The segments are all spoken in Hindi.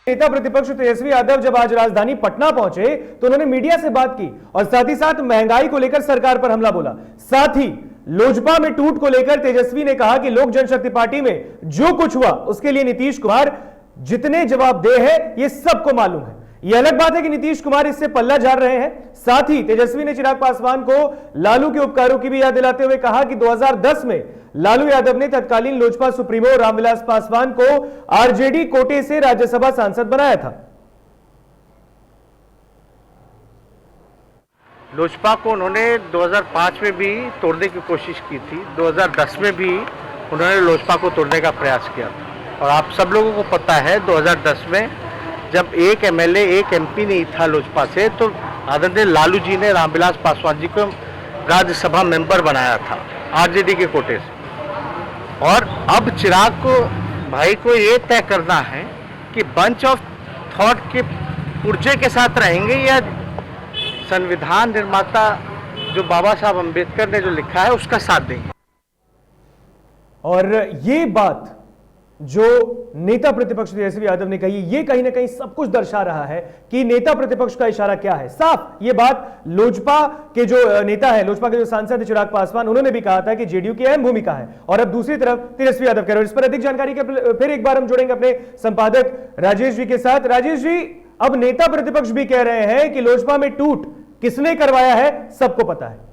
नेता प्रतिपक्ष तेजस्वी यादव जब आज राजधानी पटना पहुंचे तो उन्होंने मीडिया से बात की और साथ ही साथ महंगाई को लेकर सरकार पर हमला बोला। साथ ही लोजपा में टूट को लेकर तेजस्वी ने कहा कि लोक जनशक्ति पार्टी में जो कुछ हुआ उसके लिए नीतीश कुमार जितने जवाबदेह है ये सबको मालूम है। यह अलग बात है कि नीतीश कुमार इससे पल्ला झाड़ रहे हैं। साथ ही तेजस्वी ने चिराग पासवान को लालू के उपकारों की भी याद दिलाते हुए कहा कि 2010 में लालू यादव ने तत्कालीन लोजपा सुप्रीमो रामविलास पासवान को आरजेडी कोटे से राज्यसभा सांसद बनाया था। लोजपा को उन्होंने 2005 में भी तोड़ने की कोशिश की थी, 2010 में भी उन्होंने लोजपा को तोड़ने का प्रयास किया था। और आप सब लोगों को पता है 2010 में जब एक एमएलए एक एमपी नहीं था लोजपा से, तो आदरणीय लालू जी ने रामविलास पासवान जी को राज्यसभा मेंबर बनाया था आरजेडी के कोटे से। और अब चिराग को भाई को ये तय करना है कि बंच ऑफ थॉट के पुर्जे के साथ रहेंगे या संविधान निर्माता जो बाबा साहब अंबेडकर ने जो लिखा है उसका साथ देंगे। और ये बात जो नेता प्रतिपक्ष तेजस्वी यादव ने कही, ये कहीं ना कहीं सब कुछ दर्शा रहा है कि नेता प्रतिपक्ष का इशारा क्या है। साफ ये बात लोजपा के जो नेता है, लोजपा के जो सांसद है चिराग पासवान, उन्होंने भी कहा था कि जेडीयू की अहम भूमिका है। और अब दूसरी तरफ तेजस्वी यादव कह रहे हैं। इस पर अधिक जानकारी के फिर एक बार हम जुड़ेंगे अपने संपादक राजेश जी के साथ। राजेश जी, अब नेता प्रतिपक्ष भी कह रहे हैं कि लोजपा में टूट किसने करवाया है सबको पता है।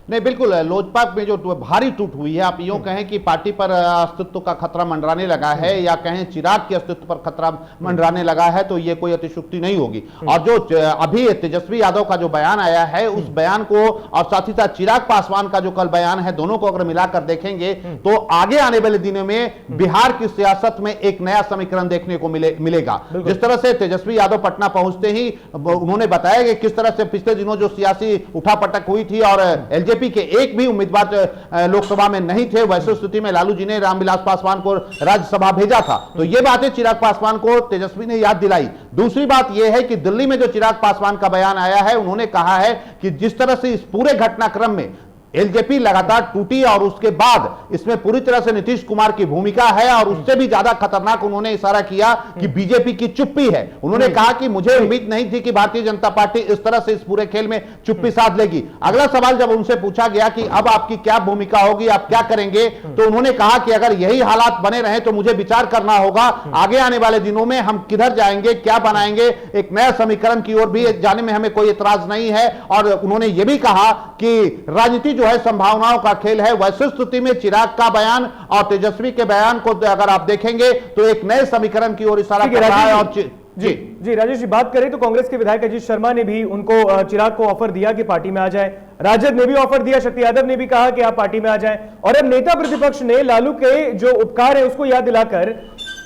नहीं, बिल्कुल लोजपा में जो भारी टूट हुई है, आप यूं कहें कि पार्टी पर अस्तित्व का खतरा मंडराने लगा है या कहें चिराग के अस्तित्व पर खतरा मंडराने लगा है, तो ये कोई अतिशयोक्ति नहीं होगी। और जो अभी तेजस्वी यादव का जो बयान आया है, उस बयान को और साथ ही साथ चिराग पासवान का जो कल बयान है, दोनों को अगर मिलाकर देखेंगे तो आगे आने वाले दिनों में बिहार की सियासत में एक नया समीकरण देखने को मिलेगा। जिस तरह से तेजस्वी यादव पटना पहुंचते ही उन्होंने बताया कि किस तरह से पिछले दिनों जो सियासी उठापटक हुई थी और एलजेपी के एक भी उम्मीदवार लोकसभा में नहीं थे, वैसे स्थिति में लालू जी ने रामविलास पासवान को राज्यसभा भेजा था। तो ये बातें चिराग पासवान को तेजस्वी ने याद दिलाई। दूसरी बात यह है कि दिल्ली में जो चिराग पासवान का बयान आया है, उन्होंने कहा है कि जिस तरह से इस पूरे घटनाक्रम में एलजेपी लगातार टूटी और उसके बाद इसमें पूरी तरह से नीतीश कुमार की भूमिका है, और उससे भी ज्यादा खतरनाक उन्होंने इशारा किया कि बीजेपी की चुप्पी है। उन्होंने कहा कि मुझे उम्मीद नहीं थी कि भारतीय जनता पार्टी इस तरह से इस पूरे खेल में चुप्पी साध लेगी। अगला सवाल जब उनसे पूछा गया कि अब आपकी क्या भूमिका होगी, आप क्या करेंगे, तो उन्होंने कहा कि अगर यही हालात बने रहे तो मुझे विचार करना होगा आगे आने वाले दिनों में हम किधर जाएंगे, क्या बनाएंगे। एक नया समीकरण की ओर भी जाने में हमें कोई एतराज नहीं है। और उन्होंने यह भी कहा कि राजनीति है संभावनाओं का खेल है। वैसे स्थिति में चिराग का बयान और तेजस्वी के बयान को अगर आप देखेंगे तो एक नए समीकरण की ओर इशारा कर रहा है। और जी राजेश जी, बात करें तो कांग्रेस के विधायक अजीत शर्मा ने भी उनको चिराग को ऑफर दिया कि पार्टी में आ जाए। राजद ने भी ऑफर दिया, शक्ति यादव ने भी कहा कि आप पार्टी में आ जाएं। और अब नेता प्रतिपक्ष ने लालू के जो उपकार है उसको याद दिलाकर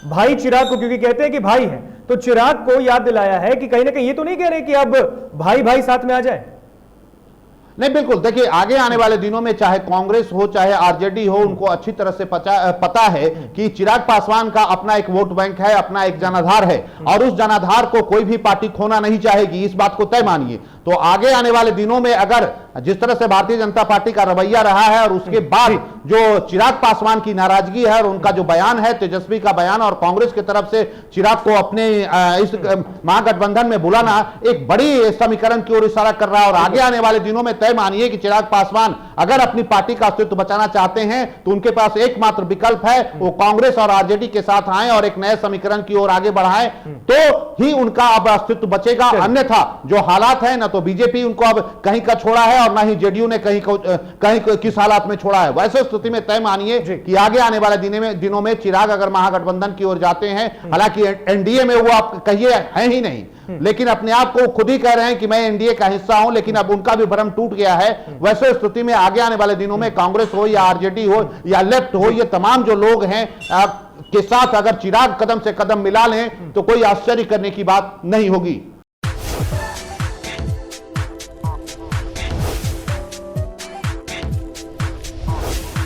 भाई चिराग को, क्योंकि कहते हैं कि भाई है, तो चिराग को याद दिलाया है कि कहीं ना कहीं ये तो नहीं कह रहे कि अब भाई भाई साथ में आ जाए। नहीं, बिल्कुल देखिए, आगे आने वाले दिनों में चाहे कांग्रेस हो चाहे आरजेडी हो, उनको अच्छी तरह से पता है कि चिराग पासवान का अपना एक वोट बैंक है, अपना एक जनाधार है, और उस जनाधार को कोई भी पार्टी खोना नहीं चाहेगी। इस बात को तय मानिए। तो आगे आने वाले दिनों में अगर जिस तरह से भारतीय जनता पार्टी का रवैया रहा है और उसके बाद जो चिराग पासवान की नाराजगी है और उनका जो बयान है, तेजस्वी का बयान, और कांग्रेस की तरफ से चिराग को अपने इस महागठबंधन में बुलाना एक बड़ी समीकरण की ओर इशारा कर रहा है। और आगे आने वाले दिनों में तय मानिए कि चिराग पासवान अगर अपनी पार्टी का अस्तित्व बचाना चाहते हैं तो उनके पास एकमात्र विकल्प है, वो कांग्रेस और आरजेडी के साथ आए और एक नए समीकरण की ओर आगे बढ़ाएं, तो ही उनका अब अस्तित्व बचेगा। अन्यथा जो हालात है, ना तो बीजेपी उनको अब कहीं का छोड़ा है और ना ही जेडीयू ने कहीं किस हालात में छोड़ा है। वैसे स्थिति में तय मानिए कि आगे आने वाले दिनों में चिराग अगर महागठबंधन की ओर जाते हैं, हालांकि एनडीए में वो आप कहिए है ही नहीं, लेकिन अपने आप को खुद ही कह रहे हैं कि मैं एनडीए का हिस्सा हूं, लेकिन अब उनका भी भ्रम टूट गया है। वैसे स्थिति में आगे आने वाले दिनों में कांग्रेस हो या आरजेडी हो या लेफ्ट हो, ये तमाम जो लोग हैं के साथ अगर चिराग कदम से कदम मिला लें तो कोई आश्चर्य करने की बात नहीं होगी।